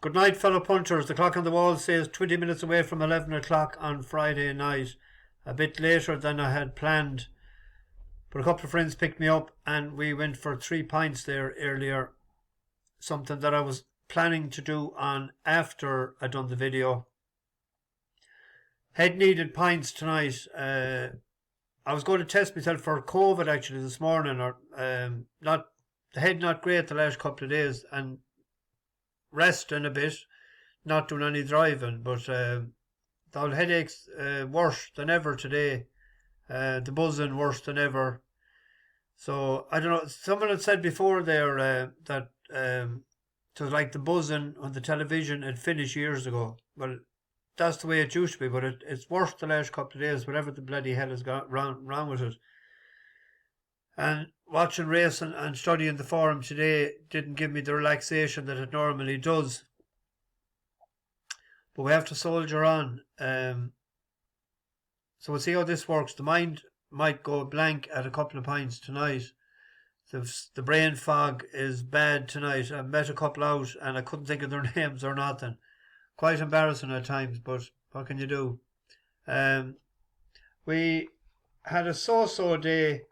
Good night, fellow punters. The clock on the wall says 20 minutes away from 11 o'clock on Friday night. A bit later than I had planned. But a couple of friends picked me up and we went for 3 pints there earlier. Something that I was planning to do on after I'd done the video. Head needed pints tonight. I was going to test myself for COVID actually this morning. Not the head not great the last couple of days and resting a bit, not doing any driving, but the old headaches worse than ever today. The buzzing worse than ever. So I don't know. Someone had said before there that it was like the buzzing on the television had finished years ago. Well, that's the way it used to be, but it's worse the last couple of days. Whatever the bloody hell has got wrong with it. And watching racing and studying the forum today didn't give me the relaxation that it normally does. But we have to soldier on. So we'll see how this works. The mind might go blank at a couple of pints tonight. The brain fog is bad tonight. I met a couple out and I couldn't think of their names or nothing. Quite embarrassing at times, but what can you do? We had a so-so day,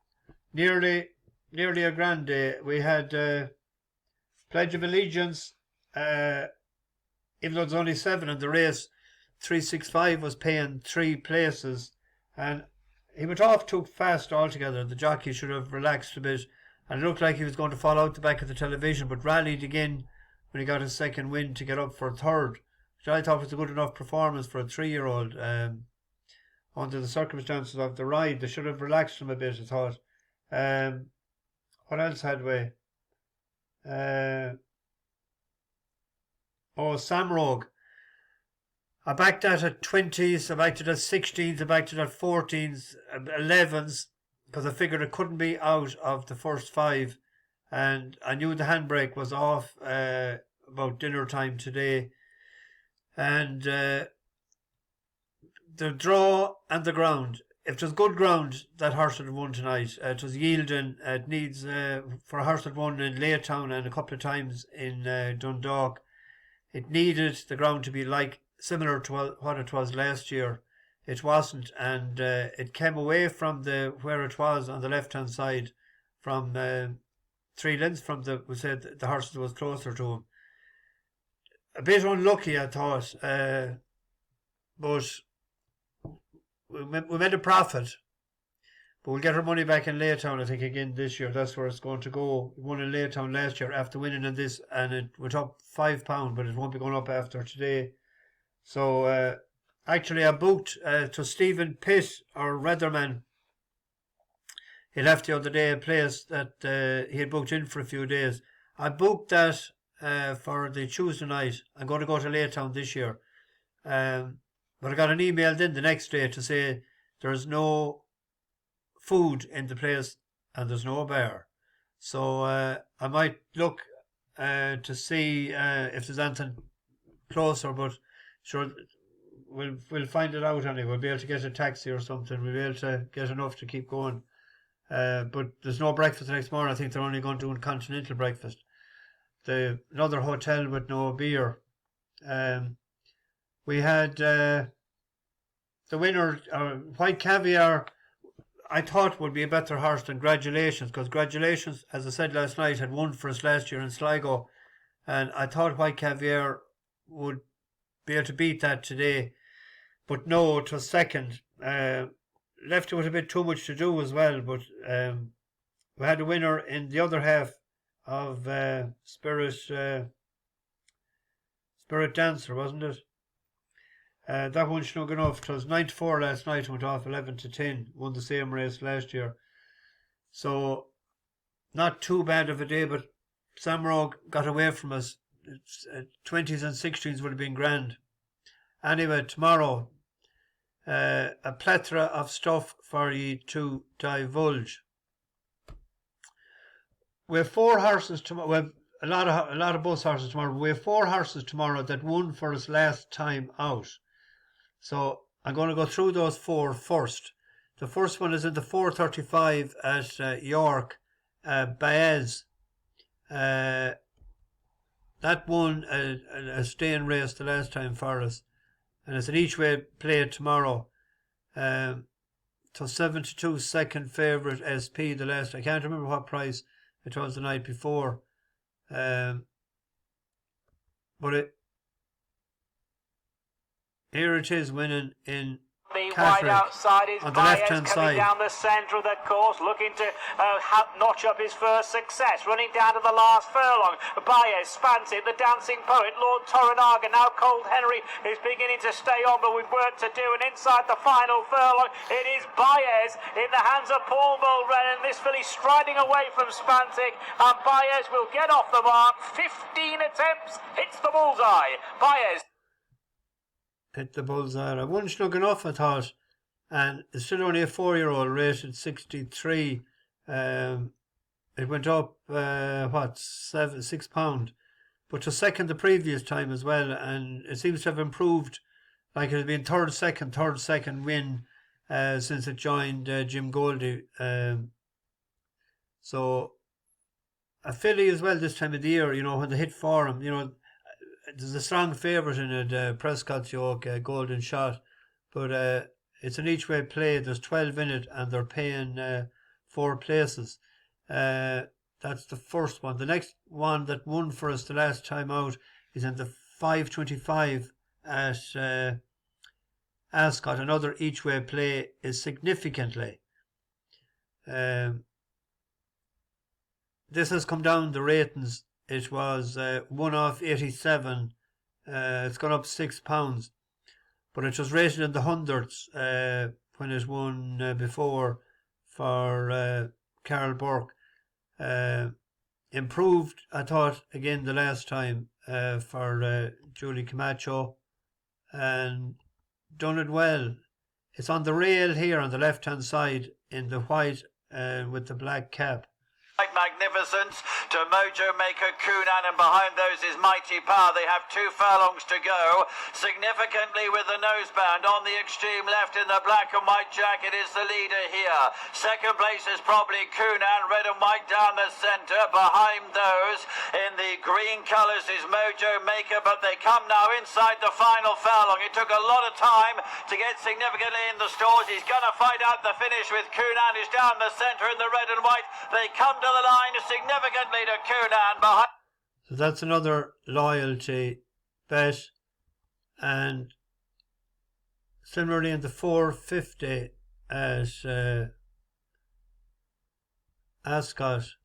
nearly a grand day. We had Pledge of Allegiance, even though there's only 7 in the race. 365 was paying 3 places, and he went off too fast altogether. The jockey should have relaxed a bit, and it looked like he was going to fall out the back of the television, but rallied again when he got his second win to get up for a third, which I thought was a good enough performance for a 3-year-old. Under the circumstances of the ride, they should have relaxed him a bit, I thought. What else had we? Samrogue. I backed that at 20s, I backed it at 16s, I backed it at 14s, 11s, because I figured it couldn't be out of the first 5. And I knew the handbrake was off about dinner time today. And the draw and the ground. If there's good ground, that horse would have won tonight. It was yielding. It needs, for a horse that won in Lattam and a couple of times in Dundalk, it needed the ground to be similar to what it was last year. It wasn't, and it came away from where it was on the left-hand side, from 3 lengths from we said the horse that was closer to him. A bit unlucky, I thought, but we made a profit. But we'll get our money back in Laytown, I think, again this year. That's where it's going to go. We won in Laytown last year after winning in this, and it went up £5, but it won't be going up after today. So, actually, I booked to Stephen Pitt, our weatherman. He left the other day a place that he had booked in for a few days. I booked that for the Tuesday night. I'm going to go to Laytown this year. But I got an email then the next day to say there's no food in the place and there's no bar. So I might look to see if there's anything closer, but sure, we'll find it out anyway. We'll be able to get a taxi or something. We'll be able to get enough to keep going. But there's no breakfast the next morning. I think they're only going to do a continental breakfast. Another hotel with no beer. We had the winner, White Caviar, I thought would be a better horse than Gratulations, because Gratulations, as I said last night, had won for us last year in Sligo, and I thought White Caviar would be able to beat that today, but no, it was second. Left it with a bit too much to do as well, but we had a winner in the other half of Spirit Dancer, wasn't it? That one snug enough. It was 9-4 last night, went off 11-10, won the same race last year. So, not too bad of a day, but Samrogue got away from us. 20s and 16s would have been grand. Anyway, tomorrow, a plethora of stuff for you to divulge. We have 4 horses tomorrow. We have a lot of bus horses tomorrow. We have 4 horses tomorrow that won for us last time out. So I'm going to go through those 4 first. The first one is in the 4:35 at York, Baez. The that won a staying race the last time for us. And it's an each-way play tomorrow. So 7-2 second favourite SP the last. I can't remember what price it was the night before. But here it is winning in The wide outside is on the left-hand coming side. down the centre of the course, looking to notch up his first success. Running down to the last furlong. Baez spans it, the dancing poet, Lord Toranaga. Now Cold Henry is beginning to stay on, but we've work to do. And inside the final furlong, it is Baez in the hands of Paul Mulren. And this filly striding away from Spantic. And Baez will get off the mark. 15 attempts, hits the bullseye. Baez. Hit the bullseye. I wasn't snug enough, I thought. And it's still only a 4-year-old rated 63. It went up, 6 pound. But to second the previous time as well. And it seems to have improved. Like it has been third second win since it joined Jim Goldie. So a filly as well this time of the year, you know, when they hit for him, you know, there's a strong favourite in it, Prescott's yoke, Golden Shot. But it's an each-way play. There's 12 in it, and they're paying 4 places. That's the first one. The next one that won for us the last time out is in the 5.25 at Ascot. Another each-way play is Significantly. This has come down the ratings. It was 1 off 87. It's gone up 6 pounds. But it was rated in the hundreds when it won before for Carol Burke. Improved, I thought, again the last time for Julie Camacho. And done it well. It's on the rail here on the left-hand side in the white with the black cap. Magnificence to Mojo Maker Coonan, and behind those is Mighty Power. They have 2 furlongs to go. Significantly with the noseband on the extreme left in the black and white jacket is the leader here. Second place is probably Coonan, red and white down the centre. Behind those in the green colours is Mojo Maker, but they come now inside the final furlong. It took a lot of time to get Significantly in the stores. He's going to fight out the finish with Coonan, who's down the centre in the red and white. They come to the line Significantly to Coonan behind. So that's another loyalty bet. And similarly in the 4.50 at Ascot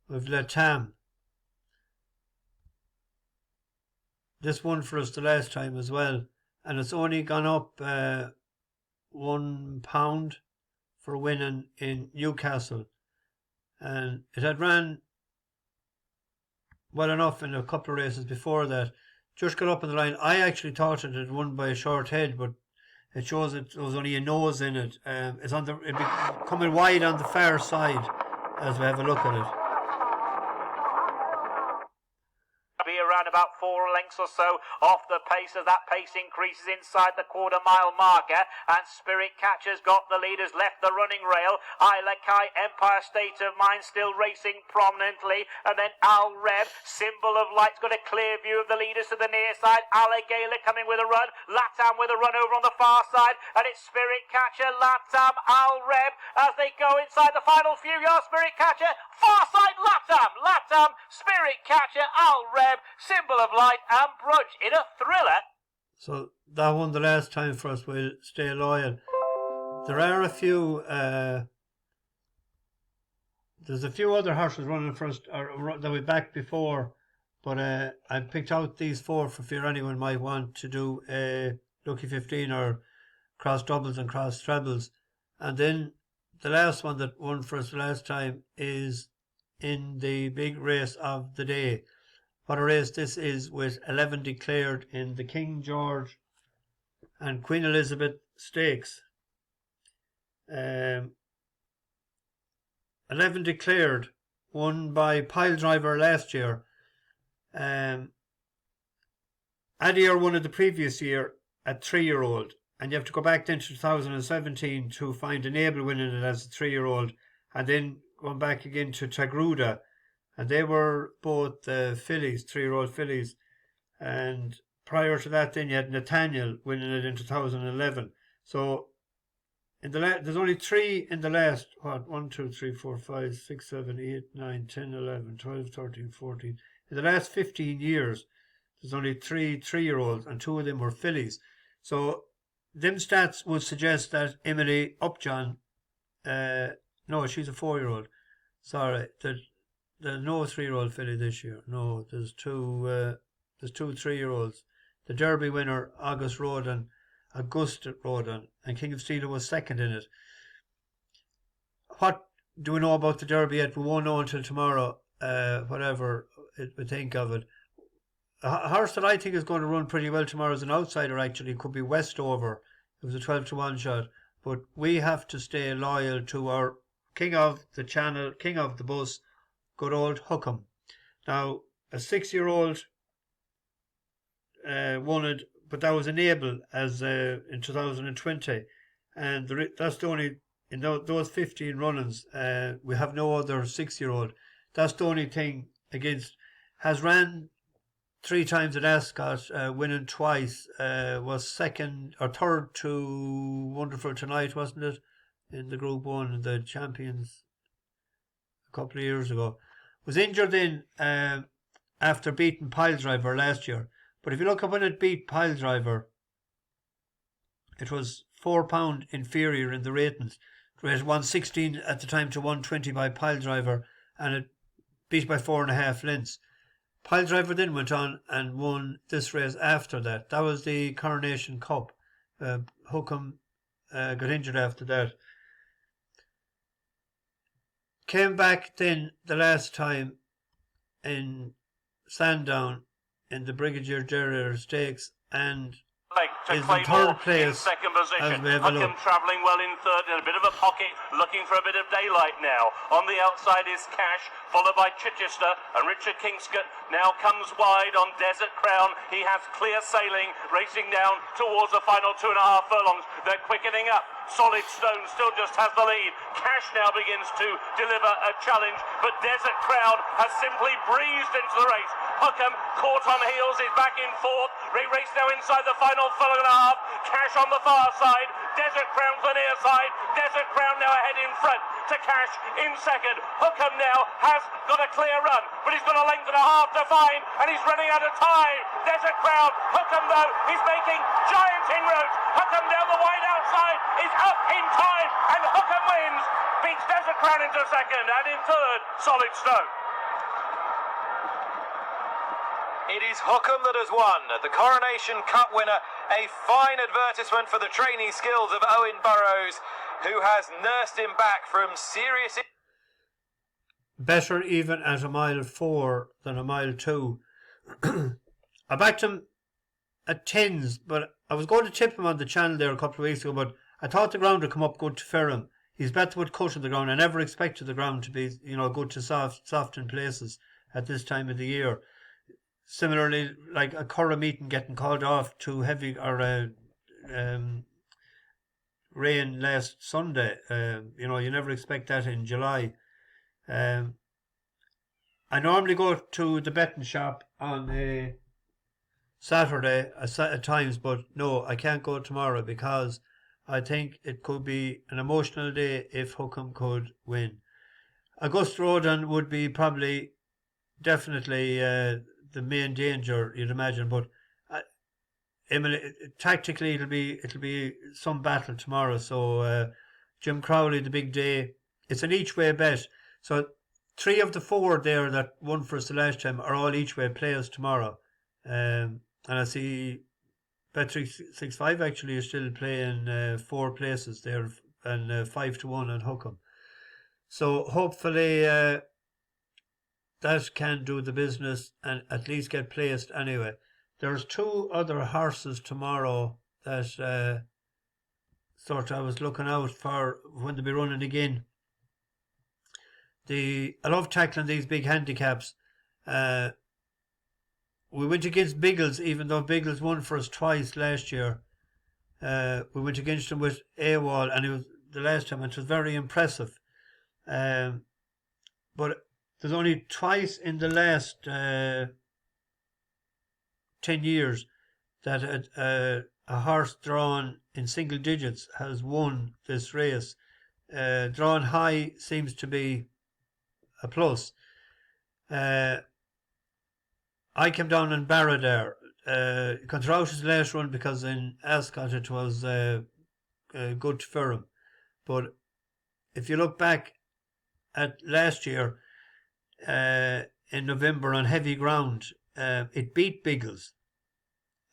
with Lattam. This won for us the last time as well. And it's only gone up £1 for winning in Newcastle. And it had ran well enough in a couple of races before that. Just got up on the line. I actually thought it had won by a short head, but it shows it there was only a nose in it. It's on the coming wide on the far side as we have a look at it. Be around about 4 lengths or so off the pace as that pace increases inside the quarter-mile marker, and Spirit Catcher's got the leaders, left the running rail. Isla Kai, Empire State of Mind still racing prominently, and then Al Reb, Symbol of Light's got a clear view of the leaders to the near side. Alligator coming with a run, Lattam with a run over on the far side, and it's Spirit Catcher, Lattam, Al Reb as they go inside the final few yards. Spirit Catcher, far side, Lattam, Spirit Catcher, Al Reb, Symbol of Light and Brudge in a thriller. So that won the last time for us. We'll stay loyal. There are a few there's a few other horses running for us that we backed before, but I picked out these 4 for fear anyone might want to do a Lucky 15 or cross doubles and cross trebles. And then the last one that won for us the last time is in the big race of the day. What a race this is, with 11 declared in the King George and Queen Elizabeth Stakes. 11 declared, won by Pile Driver last year. Adier won it the previous year at 3-year-old, and you have to go back then to 2017 to find an Able winning it as a 3-year-old, and then going back again to Tagruda and they were both fillies, 3-year-old fillies. And prior to that, then you had Nathaniel winning it in 2011. So there's only 3 in the last, 1, 2, 3, 4, 5, 6, 7, 8, 9, 10, 11, 12, 13, 14. In the last 15 years, there's only 3 3-year-olds, and 2 of them were fillies. So them stats would suggest that Emily Upjohn, no, she's a 4-year-old. Sorry, there's no 3-year-old filly this year. No, there's 2 3-year-olds. The Derby winner, Augusta Rodan, and King of Steel was second in it. What do we know about the Derby yet? We won't know until tomorrow, whatever we think of it. A horse that I think is going to run pretty well tomorrow is an outsider, actually. It could be Westover. It was a 12-1 shot. But we have to stay loyal to our king of the channel, king of the bus, good old Hukum. Now, a 6-year-old won it, but that was enabled as in 2020. And that's the only, in those 15 runnings, we have no other 6-year-old. That's the only thing against, has ran 3 times at Ascot, winning twice, was second or third to Wonderful Tonight, wasn't it? In the Group 1, the champions a couple of years ago. Was injured in after beating Piledriver last year. But if you look up when it beat Piledriver, it was £4 inferior in the ratings. It was 116 at the time to 120 by Piledriver, and it beat by 4.5 lengths. Piledriver then went on and won this race after that. That was the Coronation Cup. Hukum got injured after that. Came back then the last time in Sandown in the Brigadier Gerrier Stakes, and is in third place second position. as we have a look. Hukum travelling well in third in a bit of a pocket, looking for a bit of daylight now. On the outside is Cash, followed by Chichester, and Richard Kingscott now comes wide on Desert Crown. He has clear sailing, racing down towards the final 2.5 furlongs. They're quickening up. Solid Stone still just has the lead. Cash now begins to deliver a challenge, but Desert Crown has simply breezed into the race. Hukum, caught on heels, is back in fourth. Race now inside the final furlong and a half. Cash on the far side. Desert Crown to the near side. Desert Crown now ahead in front to Cash in second. Hukum now has got a clear run, but he's got a length and a half to find, and he's running out of time. Desert Crown, Hukum though, is making giant inroads. Hukum down the wide outside is up in time, and Hukum wins. Beats Desert Crown into second, and in third, Solid Stone. It is Hukum that has won, the Coronation Cup winner. A fine advertisement for the training skills of Owen Burrows, who has nursed him back from serious... Better even at a mile 4 than a mile 2. I backed him at 10s, but I was going to tip him on the channel there a couple of weeks ago, but I thought the ground would come up good to Ferrum. He's better with cut in the ground. I never expected the ground to be, good to soft in places at this time of the year. Similarly, like a Curra meeting getting called off too heavy, or rain last Sunday. You never expect that in July. I normally go to the betting shop on a Saturday at times, but no, I can't go tomorrow because I think it could be an emotional day if Hukum could win. Augusta Rodan would be probably definitely the main danger, you'd imagine, but Emily, tactically it'll be some battle tomorrow. So Jim Crowley, the big day, it's an each way bet. So 3 of the 4 there that won for us the last time are all each way players tomorrow. And I see Bet365 actually is still playing 4 places there, and 5-1 on Hukum. So hopefully that can do the business and at least get placed anyway. There's 2 other horses tomorrow that I was looking out for when they be running again. I love tackling these big handicaps. We went against Biggles, even though Biggles won for us twice last year. We went against him with AWOL, and it was the last time, it was very impressive. But there's only twice in the last 10 years that a horse drawn in single digits has won this race. Drawn high seems to be a plus. I came down on Baradar. Controversial last run because in Ascot it was good for him. But if you look back at last year in November on heavy ground, it beat Biggles.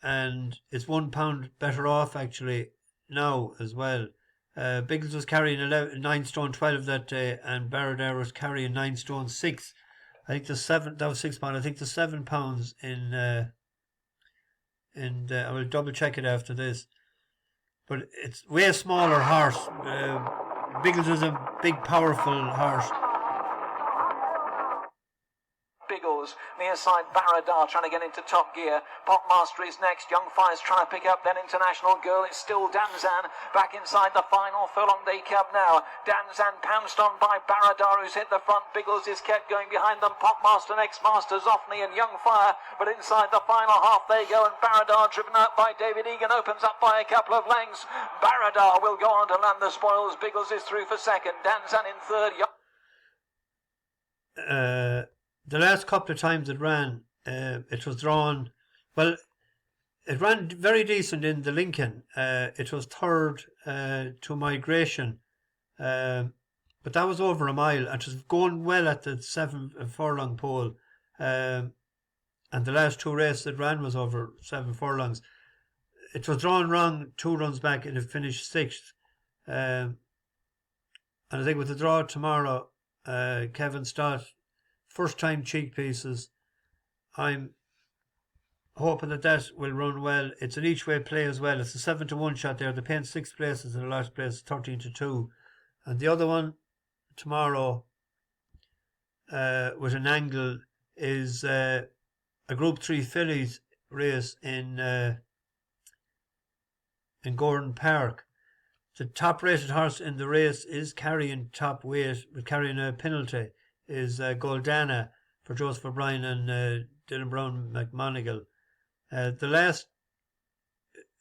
And it's £1 better off actually now as well. Biggles was carrying 9 stone 12 that day, and Baradar was carrying 9 stone 6. I think that was £6. I think the £7 I will double check it after this. But it's way smaller horse. Biggles is a big, powerful horse. Biggles, near side Baradar trying to get into top gear. Popmaster is next. Young Fire's trying to pick up then International Girl. It's still Danzan back inside the final furlong they come now. Danzan pounced on by Baradar, who's hit the front. Biggles is kept going behind them. Popmaster next, Masters Offney and Young Fire, but inside the final half they go, and Baradar driven out by David Egan opens up by a couple of lengths. Baradar will go on to land the spoils. Biggles is through for second. Danzan in third. The last couple of times it ran, it was drawn, well, it ran very decent in the Lincoln. It was third to Migration, but that was over a mile, and it was going well at the 7 furlong pole. And the last 2 races it ran was over 7 furlongs. It was drawn wrong 2 runs back, and it finished 6th. And I think with the draw tomorrow, Kevin Stott, first time cheek pieces. I'm hoping that will run well. It's an each way play as well. It's a 7-1 shot there. They're paying 6 places, and the last place 13-2. And the other one tomorrow with an angle is a Group 3 fillies race in Gowran Park. The top rated horse in the race is carrying top weight, but carrying a penalty, is Goldana for Joseph O'Brien and Dylan Brown McMonigal. The last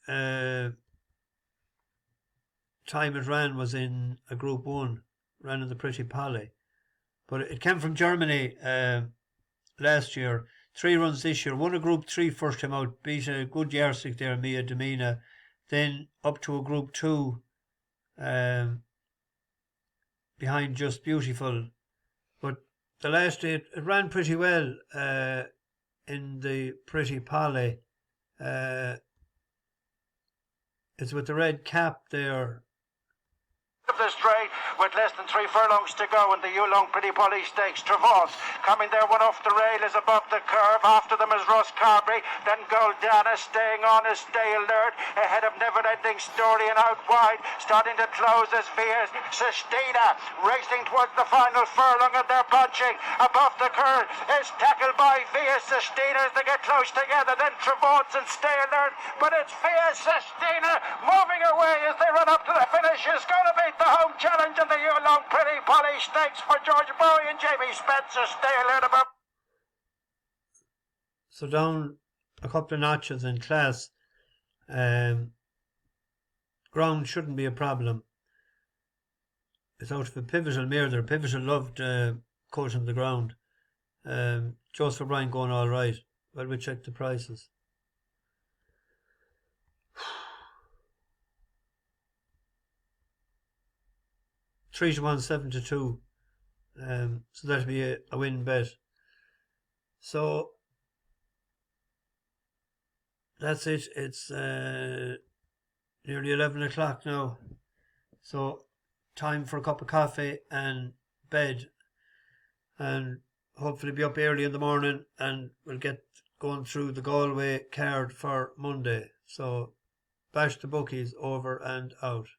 time it ran was in a Group 1, ran in the Pretty Polly. But it came from Germany last year. 3 runs this year. Won a Group 3 first time out, beat a good yardstick there, Mia Demina. Then up to a Group 2 behind Just Beautiful. But the last day, it ran pretty well in the Pretty Polly. It's with the red cap there. Of the straight with less than 3 furlongs to go in the Yulong Pretty Polly Stakes. Travaux coming there, one off the rail is above the curve. After them is Ross Carberry, then Goldana staying on is Stay Alert, ahead of Never Ending Story, and out wide starting to close as Via Sistina racing towards the final furlong, and they're punching above the curve. Is tackled by Via Sistina as they get close together, then Travaux and Stay Alert, but it's Via Sistina moving away as they run up to the finish. Is going to be the home challenge in the Yulong Pretty Polly Stakes for George Bowie and Jamie Spencer. Stay alert above. So down a couple of notches in class. Ground shouldn't be a problem. It's out of a Pivotal mare there. Pivotal loved coaching the ground. Joseph O'Brien going all right. Well, we check the prices. Three to 1, 7-2. So that'll be a win bet. So that's it. It's nearly 11 o'clock now. So time for a cup of coffee and bed. And hopefully be up early in the morning, and we'll get going through the Galway card for Monday. So bash the bookies, over and out.